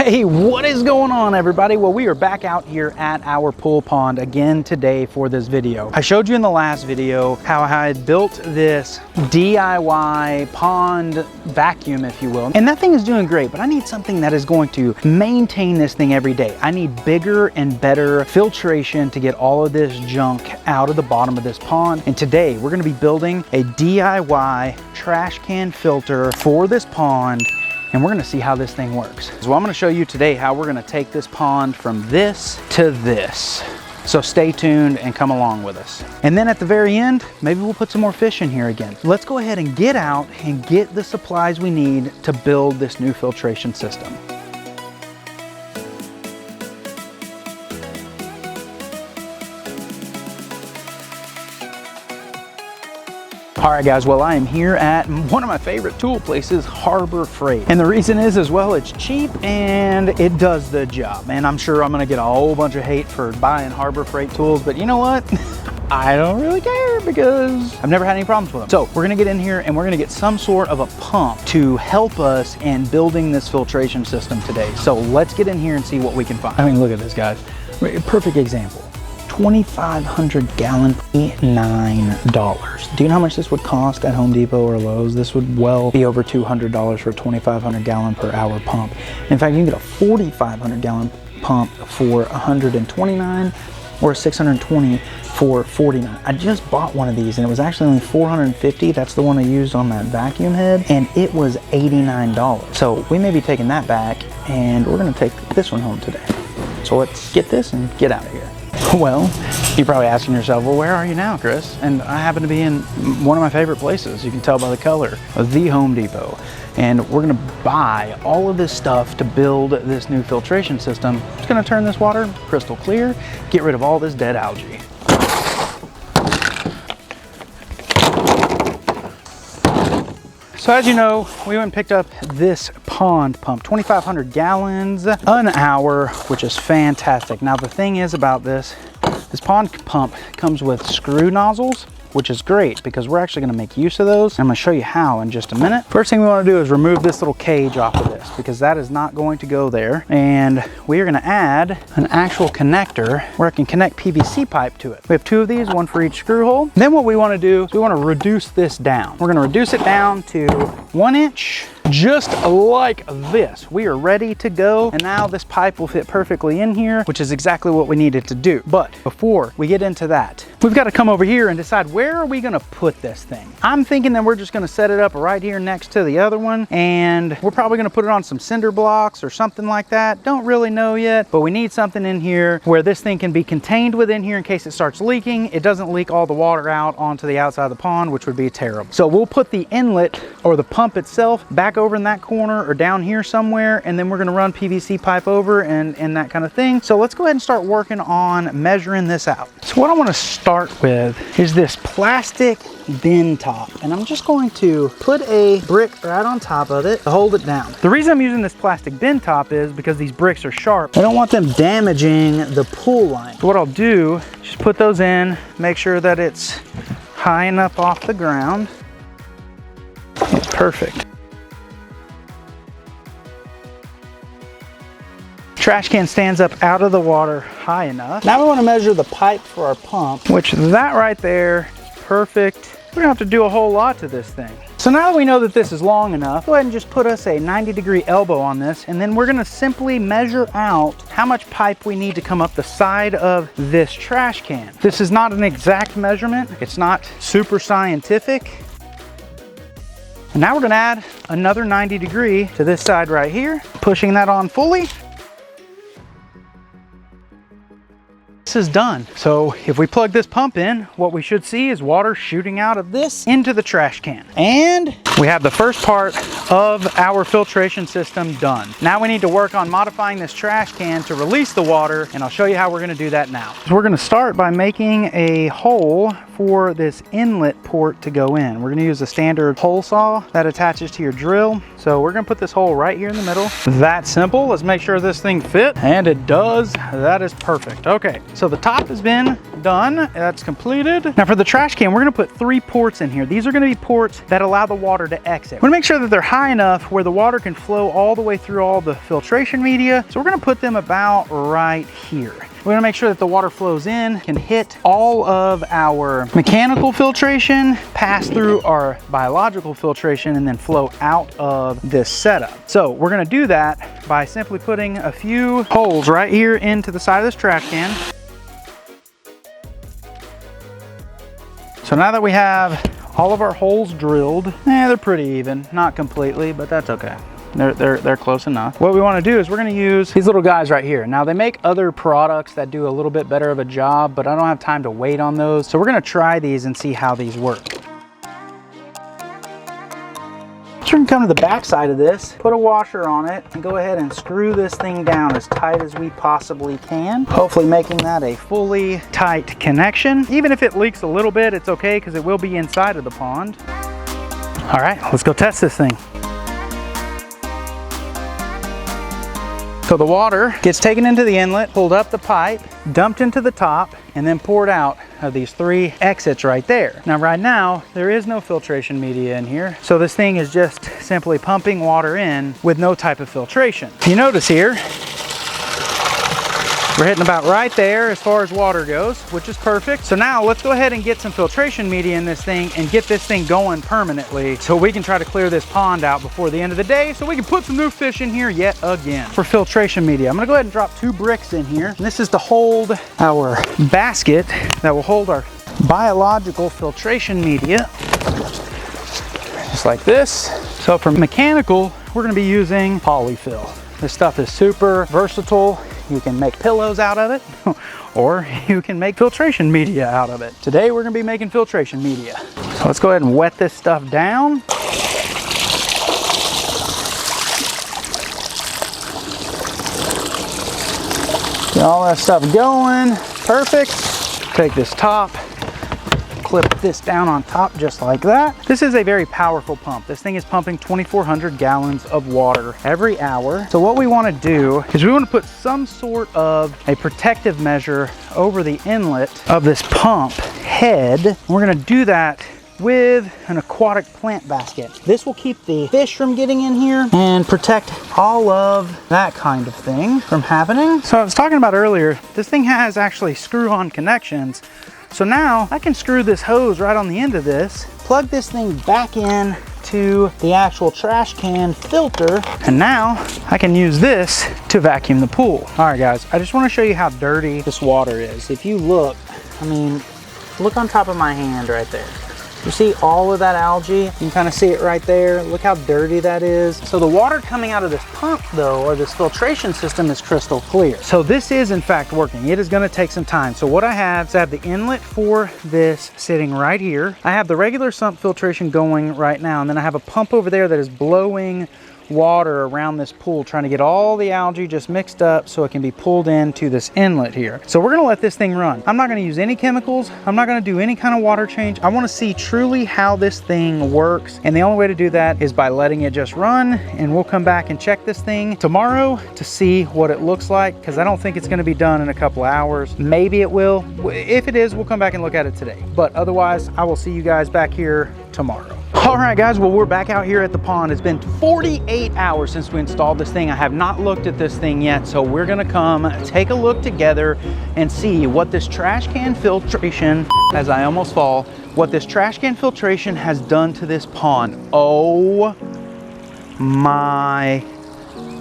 Hey, what is going on, everybody? Well, we are back out here at our pool pond again today for this video. I showed you in the last video how I had built this DIY pond vacuum, if you will. And that thing is doing great, but I need something that is going to maintain this thing every day. I need bigger and better filtration to get all of this junk out of the bottom of this pond. And today we're gonna be building a DIY trash can filter for this pond, and we're gonna see how this thing works. So I'm gonna show you today how we're gonna take this pond from this to this. So stay tuned and come along with us. And then at the very end, maybe we'll put some more fish in here again. Let's go ahead and get out and get the supplies we need to build this new filtration system. All right, guys, well, I am here at one of my favorite tool places, Harbor Freight. And the reason is, as well, it's cheap and it does the job. And I'm sure I'm gonna get a whole bunch of hate for buying Harbor Freight tools, but you know what? I don't really care because I've never had any problems with them. So we're gonna get in here and we're gonna get some sort of a pump to help us in building this filtration system today. So let's get in here and see what we can find. I mean, look at this, guys. Perfect example. 2,500 gallon, $9. Do you know how much this would cost at Home Depot or Lowe's? This would well be over $200 for a 2,500 gallon per hour pump. In fact, you can get a 4,500 gallon pump for $129 or 620 for $49. I just bought one of these and it was actually only $450. That's the one I used on that vacuum head, and it was $89. So we may be taking that back and we're gonna take this one home today. So let's get this and get out of here. Well, you're probably asking yourself, well, where are you now, Chris? And I happen to be in one of my favorite places. You can tell by the color, the Home Depot. And we're gonna buy all of this stuff to build this new filtration system. It's gonna turn this water crystal clear, get rid of all this dead algae. So as you know, we went and picked up this pond pump, 2,500 gallons an hour, which is fantastic. Now the thing is about this pond pump comes with screw nozzles, which is great because we're actually gonna make use of those. I'm gonna show you how in just a minute. First thing we wanna do is remove this little cage off of this because that is not going to go there. And we are gonna add an actual connector where I can connect PVC pipe to it. We have two of these, one for each screw hole. Then what we wanna do is we wanna reduce this down. We're gonna reduce it down to 1 inch. Just like this. We are ready to go. And now this pipe will fit perfectly in here, which is exactly what we needed to do. But before we get into that, we've got to come over here and decide where are we gonna put this thing. I'm thinking that we're just gonna set it up right here next to the other one, and we're probably gonna put it on some cinder blocks or something like that. Don't really know yet, but we need something in here where this thing can be contained within here in case it starts leaking. It doesn't leak all the water out onto the outside of the pond, which would be terrible. So we'll put the inlet or the pump itself back over in that corner or down here somewhere, and then we're gonna run PVC pipe over and that kind of thing. So let's go ahead and start working on measuring this out. So what I wanna start with is this plastic bin top, and I'm just going to put a brick right on top of it to hold it down. The reason I'm using this plastic bin top is because these bricks are sharp. I don't want them damaging the pool line. So what I'll do is just put those in, make sure that it's high enough off the ground. Perfect. Trash can stands up out of the water high enough. Now we want to measure the pipe for our pump, which that right there, perfect. We don't have to do a whole lot to this thing. So now that we know that this is long enough, go ahead and just put us a 90-degree elbow on this, and then we're gonna simply measure out how much pipe we need to come up the side of this trash can. This is not an exact measurement. It's not super scientific. And now we're gonna add another 90-degree to this side right here, pushing that on fully. This is done. So if we plug this pump in, what we should see is water shooting out of this into the trash can. And we have the first part of our filtration system done. Now we need to work on modifying this trash can to release the water, and I'll show you how we're gonna do that now. So we're gonna start by making a hole for this inlet port to go in. We're gonna use a standard hole saw that attaches to your drill. So we're gonna put this hole right here in the middle. That simple. Let's make sure this thing fits, and it does. That is perfect. Okay, so the top has been done. That's completed. Now for the trash can, we're gonna put 3 ports in here. These are gonna be ports that allow the water to exit. We're gonna make sure that they're high enough where the water can flow all the way through all the filtration media. So we're gonna put them about right here. We're gonna make sure that the water flows in, can hit all of our mechanical filtration, pass through our biological filtration, and then flow out of this setup. So we're gonna do that by simply putting a few holes right here into the side of this trash can. So now that we have all of our holes drilled, they're pretty even, not completely, but that's okay. They're close enough. What we want to do is we're going to use these little guys right here. Now they make other products that do a little bit better of a job, but I don't have time to wait on those. So we're going to try these and see how these work. So we're gonna come to the back side of this, put a washer on it, and go ahead and screw this thing down as tight as we possibly can. Hopefully making that a fully tight connection. Even if it leaks a little bit, it's okay because it will be inside of the pond. All right, let's go test this thing. So the water gets taken into the inlet, pulled up the pipe, dumped into the top, and then poured out of these 3 exits right there. Now right now, there is no filtration media in here. So this thing is just simply pumping water in with no type of filtration. You notice here, we're hitting about right there as far as water goes, which is perfect. So now let's go ahead and get some filtration media in this thing and get this thing going permanently so we can try to clear this pond out before the end of the day so we can put some new fish in here yet again. For filtration media, I'm gonna go ahead and drop 2 bricks in here. And this is to hold our basket that will hold our biological filtration media, just like this. So for mechanical, we're gonna be using polyfill. This stuff is super versatile. You can make pillows out of it, or you can make filtration media out of it. Today, we're gonna be making filtration media. So let's go ahead and wet this stuff down. Get all that stuff going, perfect. Take this top, clip this down on top just like that. This is a very powerful pump. This thing is pumping 2,400 gallons of water every hour. So what we want to do is we want to put some sort of a protective measure over the inlet of this pump head. We're going to do that with an aquatic plant basket. This will keep the fish from getting in here and protect all of that kind of thing from happening. So I was talking about earlier, this thing has actually screw-on connections. So now I can screw this hose right on the end of this, plug this thing back in to the actual trash can filter, and now I can use this to vacuum the pool. All right guys, I just want to show you how dirty this water is. If you look, I mean, look on top of my hand right there. You see all of that algae? You can kind of see it right there. Look how dirty that is. So the water coming out of this pump though, or this filtration system, is crystal clear. So this is in fact working. It is gonna take some time. So what I have is I have the inlet for this sitting right here. I have the regular sump filtration going right now, and then I have a pump over there that is blowing water around this pool, trying to get all the algae just mixed up so it can be pulled into this inlet here. So we're gonna let this thing run. I'm not gonna use any chemicals. I'm not gonna do any kind of water change. I wanna see truly how this thing works. And the only way to do that is by letting it just run. And we'll come back and check this thing tomorrow to see what it looks like, because I don't think it's gonna be done in a couple of hours. Maybe it will. If it is, we'll come back and look at it today. But otherwise, I will see you guys back here tomorrow. All right guys, well, we're back out here at the pond. It's been 48 hours since we installed this thing. I have not looked at this thing yet, so we're gonna come take a look together and see what this trash can filtration, as I almost fall, what this trash can filtration has done to this pond. Oh my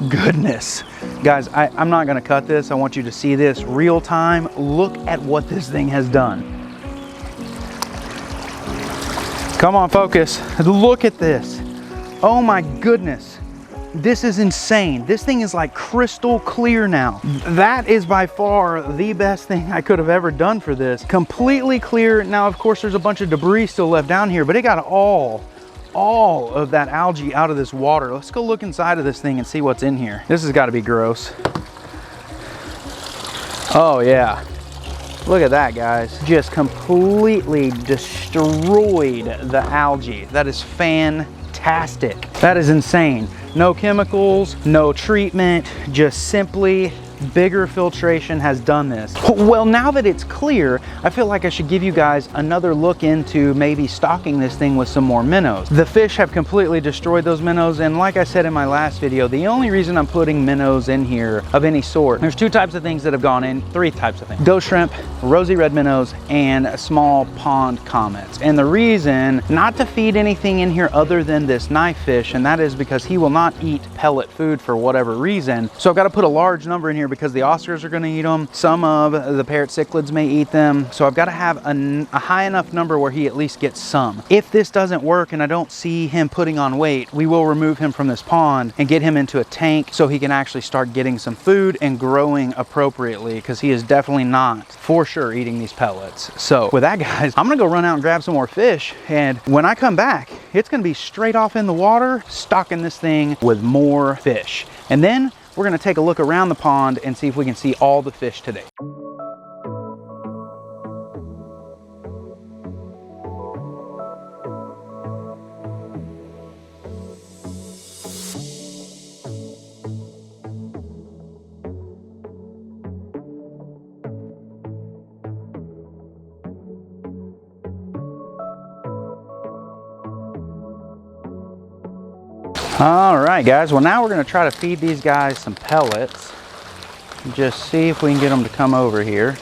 goodness. Guys, I'm not gonna cut this. I want you to see this real time. Look at what this thing has done. Come on, focus. Look at this. Oh my goodness. This is insane. This thing is like crystal clear now. That is by far the best thing I could have ever done for this. Completely clear. Now, of course, there's a bunch of debris still left down here, but it got all of that algae out of this water. Let's go look inside of this thing and see what's in here. This has got to be gross. Oh yeah. Look at that, guys. Just completely destroyed the algae. That is fantastic. That is insane. No chemicals, no treatment, just simply bigger filtration has done this? Well, now that it's clear, I feel like I should give you guys another look into maybe stocking this thing with some more minnows. The fish have completely destroyed those minnows, and like I said in my last video, the only reason I'm putting minnows in here of any sort, there's two types of things that have gone in, three types of things: ghost shrimp, rosy red minnows, and small pond comets. And the reason not to feed anything in here other than this knife fish, and that is because he will not eat pellet food for whatever reason. So I've got to put a large number in here because the Oscars are going to eat them. Some of the parrot cichlids may eat them. So I've got to have a high enough number where he at least gets some. If this doesn't work and I don't see him putting on weight, we will remove him from this pond and get him into a tank so he can actually start getting some food and growing appropriately, because he is definitely not for sure eating these pellets. So with that, guys, I'm gonna go run out and grab some more fish, and when I come back, it's gonna be straight off in the water, stocking this thing with more fish. And then we're gonna take a look around the pond and see if we can see all the fish today. All right, guys, well, now we're going to try to feed these guys some pellets. Just see if we can get them to come over here.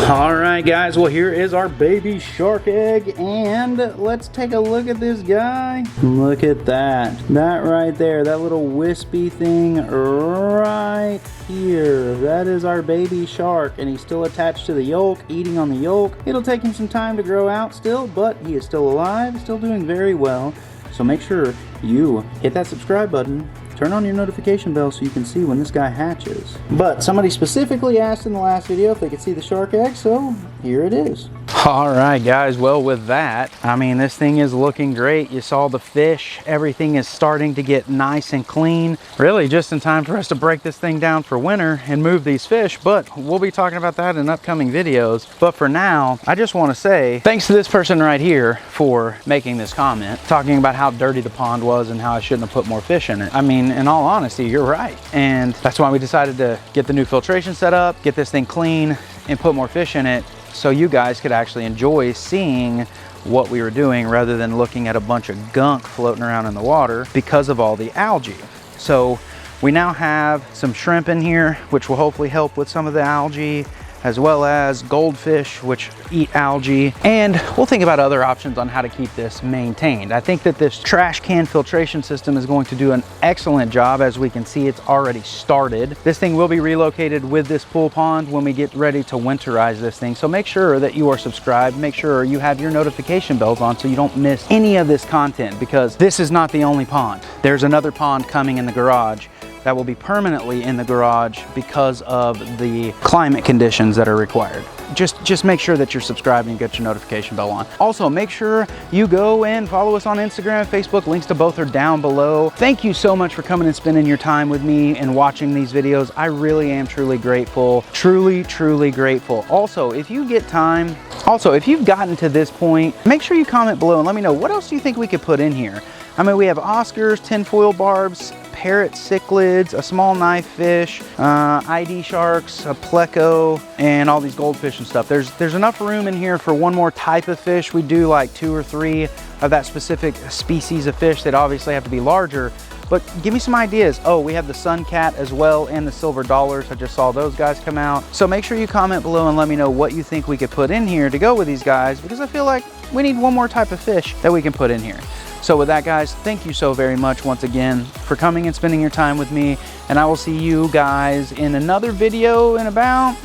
All right, guys, well, here is our baby shark egg, and let's take a look at this guy. Look at that right there, that little wispy thing right here. That is our baby shark, and he's still attached to the yolk, eating on the yolk. It'll take him some time to grow out still, but he is still alive, still doing very well. So make sure you hit that subscribe button, turn on your notification bell so you can see when this guy hatches. But somebody specifically asked in the last video if they could see the shark egg, so here it is. All right, guys, well, with that, I mean, this thing is looking great. You saw the fish, everything is starting to get nice and clean. Really just in time for us to break this thing down for winter and move these fish, but we'll be talking about that in upcoming videos. But for now, I just want to say thanks to this person right here for making this comment, talking about how dirty the pond was and how I shouldn't have put more fish in it. I mean, in all honesty, you're right. And that's why we decided to get the new filtration set up, get this thing clean, and put more fish in it, so you guys could actually enjoy seeing what we were doing rather than looking at a bunch of gunk floating around in the water because of all the algae. So we now have some shrimp in here, which will hopefully help with some of the algae, as well as goldfish, which eat algae. And we'll think about other options on how to keep this maintained. I think that this trash can filtration system is going to do an excellent job. As we can see, it's already started. This thing will be relocated with this pool pond when we get ready to winterize this thing. So make sure that you are subscribed. Make sure you have your notification bells on so you don't miss any of this content, because this is not the only pond. There's another pond coming in the garage that will be permanently in the garage because of the climate conditions that are required. Just make sure that you're subscribed and get your notification bell on. Also, make sure you go and follow us on Instagram and Facebook. Links to both are down below. Thank you so much for coming and spending your time with me and watching these videos. I really am truly grateful. Truly, truly grateful. Also, if you get time Also, if you've gotten to this point, make sure you comment below and let me know what else do you think we could put in here. I mean, we have Oscars, tinfoil barbs, parrot cichlids, a small knife fish, ID sharks, a pleco, and all these goldfish and stuff. There's enough room in here for one more type of fish. We do like 2 or 3 of that specific species of fish that obviously have to be larger. But give me some ideas. Oh, we have the sun cat as well and the silver dollars. I just saw those guys come out. So make sure you comment below and let me know what you think we could put in here to go with these guys, because I feel like we need one more type of fish that we can put in here. So with that, guys, thank you so very much once again for coming and spending your time with me. And I will see you guys in another video in about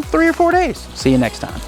3 or 4 days. See you next time.